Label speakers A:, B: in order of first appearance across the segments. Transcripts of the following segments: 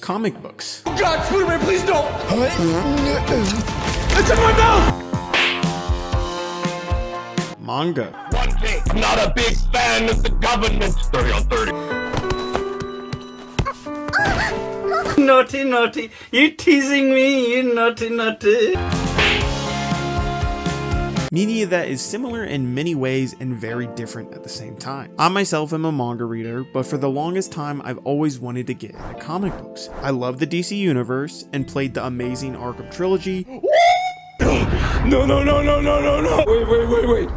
A: comic books.
B: God, Spider-Man, please don't! It's in my mouth!
A: Manga.
C: One thing, I'm not a big fan of the government. 30 on 30.
D: Naughty, naughty. You teasing me, you naughty, naughty.
A: Media that is similar in many ways and very different at the same time. I myself am a manga reader, but for the longest time I've always wanted to get into comic books. I love the DC universe and played the amazing Arkham trilogy.
C: No. Wait.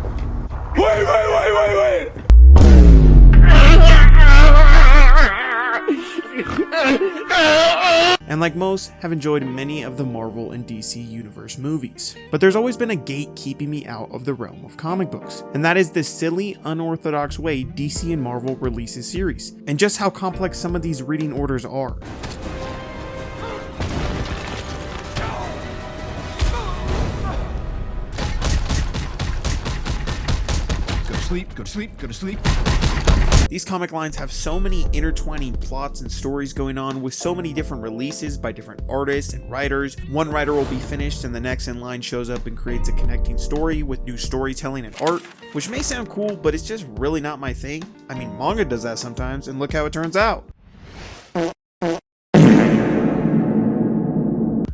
A: And like most, have enjoyed many of the Marvel and DC Universe movies. But there's always been a gate keeping me out of the realm of comic books, and that is the silly, unorthodox way DC and Marvel releases series, and just how complex some of these reading orders are.
B: Go to sleep.
A: These comic lines have so many intertwining plots and stories going on with so many different releases by different artists and writers. One writer will be finished and the next in line shows up and creates a connecting story with new storytelling and art, which may sound cool, but it's just really not my thing. I mean, manga does that sometimes, and look how it turns out.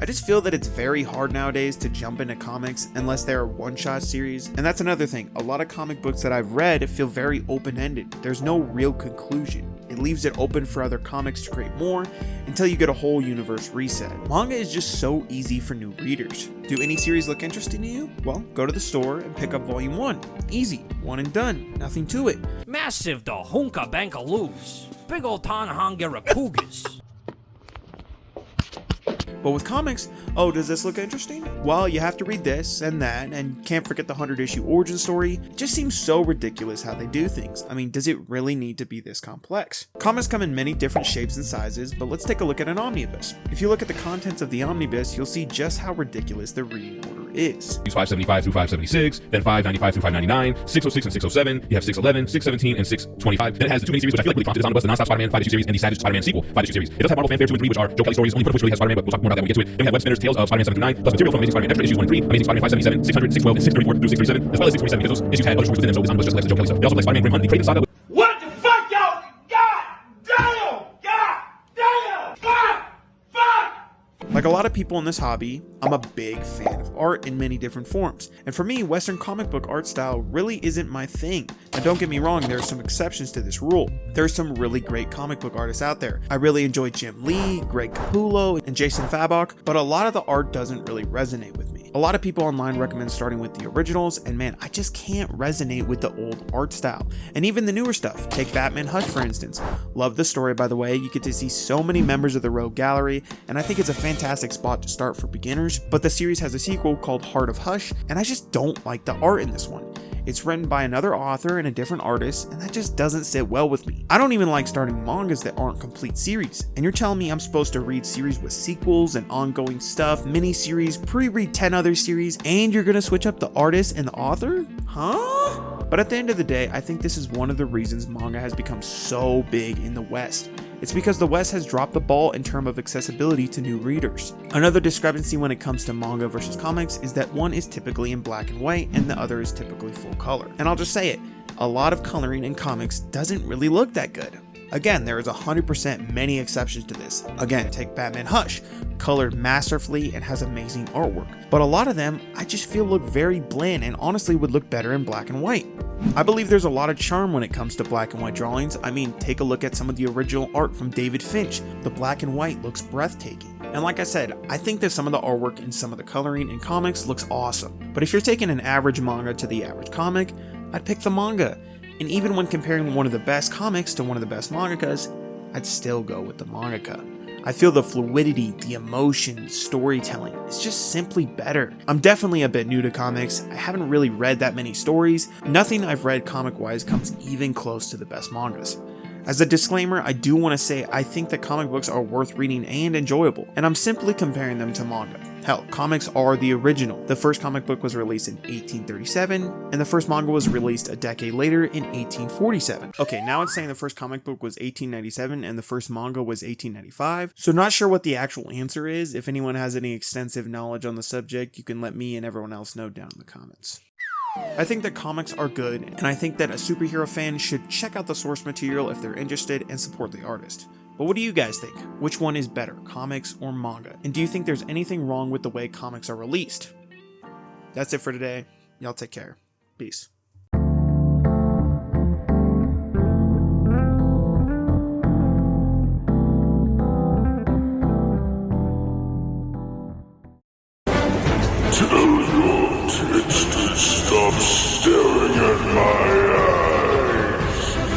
A: I just feel that it's very hard nowadays to jump into comics unless they're a one-shot series, and that's another thing. A lot of comic books that I've read feel very open-ended. There's no real conclusion. It leaves it open for other comics to create more until you get a whole universe reset. Manga is just so easy for new readers. Do any series look interesting to you? Well, go to the store and pick up volume 1. Easy, one and done, nothing to it.
E: Massive da hunka bankaloos. Big ol' Tanahanga Rakugas.
A: But with comics, oh, does this look interesting? Well, you have to read this and that, and can't forget the 100-issue origin story. It just seems so ridiculous how they do things. I mean, does it really need to be this complex? Comics come in many different shapes and sizes, but let's take a look at an omnibus. If you look at the contents of the omnibus, you'll see just how ridiculous the reading order is.
F: 575 through 576, then 595 through 599, 606 and 607, you have 611, 617, and 625. Then it has the two mini series, which I feel like really prompted this omnibus, the non-stop Spider-Man 5-issue series and the Savage Spider-Man sequel 5-issue series. It does have Marvel Fanfare 2 and 3, which are Joe Kelly stories, only one of which really has Spider-Man, but we'll talk more about that when we get to it. Then we have Web Spinner's Tales of Spider-Man 7 through 9, plus material from Amazing Spider-Man Extra issues 1 and 3, Amazing Spider-Man 577, 600, 612, and 634 through 637, as well as 627, because those issues had other stories within them, so this omnibus just lets the Joe Kelly stuff. They also play Spider-Man Grim Hunt, the Craven Saga.
C: What the fuck, y'all? God damn! Fuck!
A: Like a lot of people in this hobby, I'm a big fan of art in many different forms, and for me, Western comic book art style really isn't my thing. Now don't get me wrong, there are some exceptions to this rule. There are some really great comic book artists out there. I really enjoy Jim Lee, Greg Capullo, and Jason Fabok, but a lot of the art doesn't really resonate with me. A lot of people online recommend starting with the originals, and man, I just can't resonate with the old art style. And even the newer stuff, take Batman Hush for instance. Love the story, by the way. You get to see so many members of the Rogue Gallery, and I think it's a fantastic spot to start for beginners, but the series has a sequel called Heart of Hush, and I just don't like the art in this one. It's written by another author and a different artist, and that just doesn't sit well with me. I don't even like starting mangas that aren't complete series, and you're telling me I'm supposed to read series with sequels and ongoing stuff, mini-series, pre-read 10 other series, and you're gonna switch up the artist and the author? Huh? But at the end of the day, I think this is one of the reasons manga has become so big in the West. It's because the West has dropped the ball in terms of accessibility to new readers. Another discrepancy when it comes to manga versus comics is that one is typically in black and white and the other is typically full color. And I'll just say it, a lot of coloring in comics doesn't really look that good. Again, there is 100% many exceptions to this. Again, take Batman Hush, colored masterfully and has amazing artwork. But a lot of them, I just feel look very bland and honestly would look better in black and white. I believe there's a lot of charm when it comes to black and white drawings. I mean, take a look at some of the original art from David Finch. The black and white looks breathtaking. And like I said, I think that some of the artwork and some of the coloring in comics looks awesome. But if you're taking an average manga to the average comic, I'd pick the manga. And even when comparing one of the best comics to one of the best mangakas, I'd still go with the mangaka. I feel the fluidity, the emotion, storytelling is just simply better. I'm definitely a bit new to comics. I haven't really read that many stories. Nothing I've read comic-wise comes even close to the best mangas. As a disclaimer, I do want to say I think that comic books are worth reading and enjoyable, and I'm simply comparing them to manga. Hell, comics are the original. The first comic book was released in 1837, and the first manga was released a decade later in 1847. Okay, now it's saying the first comic book was 1897 and the first manga was 1895, so not sure what the actual answer is. If anyone has any extensive knowledge on the subject, you can let me and everyone else know down in the comments. I think that comics are good, and I think that a superhero fan should check out the source material if they're interested and support the artist. But what do you guys think? Which one is better, comics or manga? And do you think there's anything wrong with the way comics are released? That's it for today. Y'all take care. Peace.
G: Tell your text to stop